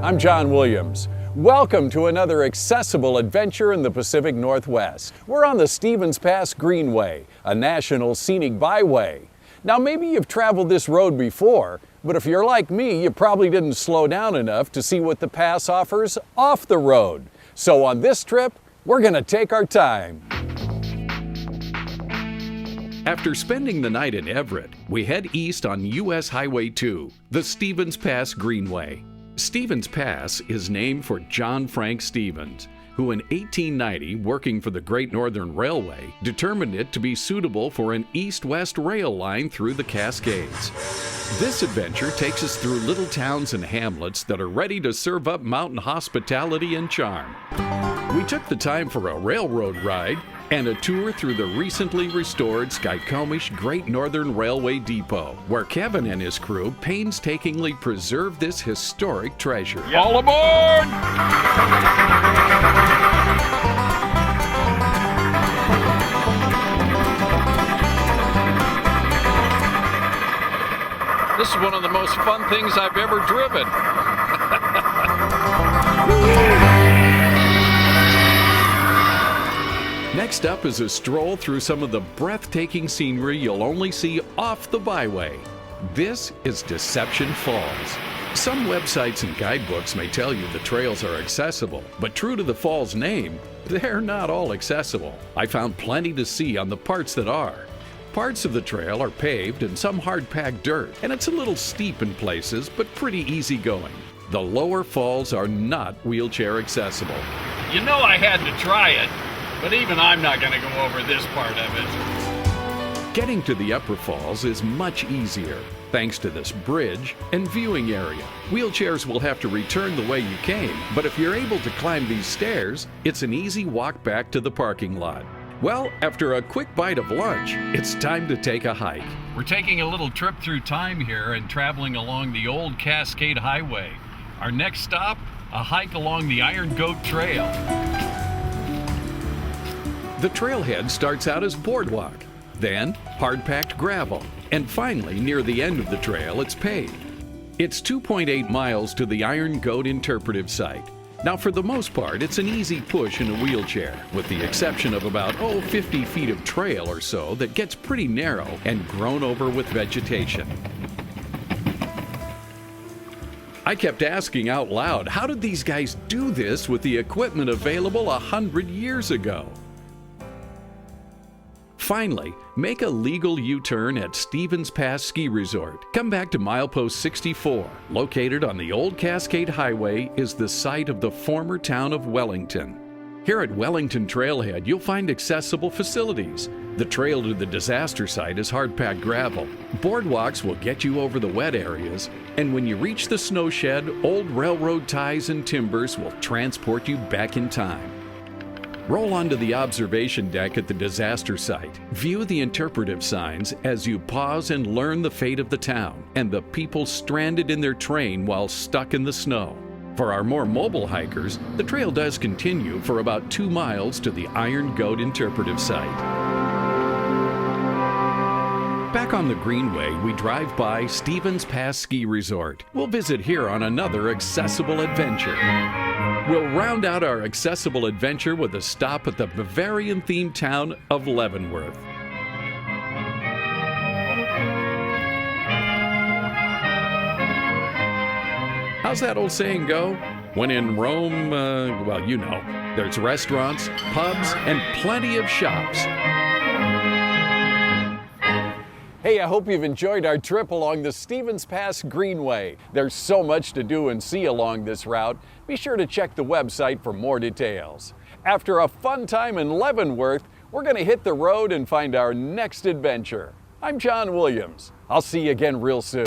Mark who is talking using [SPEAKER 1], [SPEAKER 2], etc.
[SPEAKER 1] I'm John Williams. Welcome to another accessible adventure in the Pacific Northwest. We're on the Stevens Pass Greenway, a national scenic byway. Now maybe you've traveled this road before, but if you're like me, you probably didn't slow down enough to see what the pass offers off the road. So on this trip, we're gonna take our time.
[SPEAKER 2] After spending the night in Everett, we head east on US Highway 2, the Stevens Pass Greenway. Stevens Pass is named for John Frank Stevens, who in 1890, working for the Great Northern Railway, determined it to be suitable for an east-west rail line through the Cascades. This adventure takes us through little towns and hamlets that are ready to serve up mountain hospitality and charm. We took the time for a railroad ride and a tour through the recently restored Skykomish Great Northern Railway Depot, where Kevin and his crew painstakingly preserve this historic treasure.
[SPEAKER 3] All aboard! This is one of the most fun things I've ever driven.
[SPEAKER 2] Next up is a stroll through some of the breathtaking scenery you'll only see off the byway. This is Deception Falls. Some websites and guidebooks may tell you the trails are accessible, but true to the fall's name, they're not all accessible. I found plenty to see on the parts that are. Parts of the trail are paved and some hard-packed dirt, and it's a little steep in places, but pretty easy going. The lower falls are not wheelchair accessible.
[SPEAKER 3] You know I had to try it, but even I'm not going to go over this part of it.
[SPEAKER 2] Getting to the upper falls is much easier, thanks to this bridge and viewing area. Wheelchairs will have to return the way you came, but if you're able to climb these stairs, it's an easy walk back to the parking lot. Well, after a quick bite of lunch, it's time to take a hike.
[SPEAKER 3] We're taking a little trip through time here and traveling along the old Cascade Highway. Our next stop, a hike along the Iron Goat Trail.
[SPEAKER 2] The trailhead starts out as boardwalk, then hard-packed gravel, and finally, near the end of the trail, it's paved. It's 2.8 miles to the Iron Goat Interpretive Site. Now, for the most part, it's an easy push in a wheelchair, with the exception of about, 50 feet of trail or so that gets pretty narrow and grown over with vegetation. I kept asking out loud, how did these guys do this with the equipment available 100 years ago? Finally, make a legal U-turn at Stevens Pass Ski Resort. Come back to milepost 64. Located on the old Cascade Highway is the site of the former town of Wellington. Here at Wellington Trailhead, you'll find accessible facilities. The trail to the disaster site is hard-packed gravel. Boardwalks will get you over the wet areas, and when you reach the snow shed, old railroad ties and timbers will transport you back in time. Roll onto the observation deck at the disaster site. View the interpretive signs as you pause and learn the fate of the town and the people stranded in their train while stuck in the snow. For our more mobile hikers, the trail does continue for about 2 miles to the Iron Goat Interpretive Site. Back on the Greenway, we drive by Stevens Pass Ski Resort. We'll visit here on another accessible adventure. We'll round out our accessible adventure with a stop at the Bavarian-themed town of Leavenworth. How's that old saying go? When in Rome, there's restaurants, pubs, and plenty of shops.
[SPEAKER 1] Hey, I hope you've enjoyed our trip along the Stevens Pass Greenway. There's so much to do and see along this route. Be sure to check the website for more details. After a fun time in Leavenworth, we're going to hit the road and find our next adventure. I'm John Williams. I'll see you again real soon.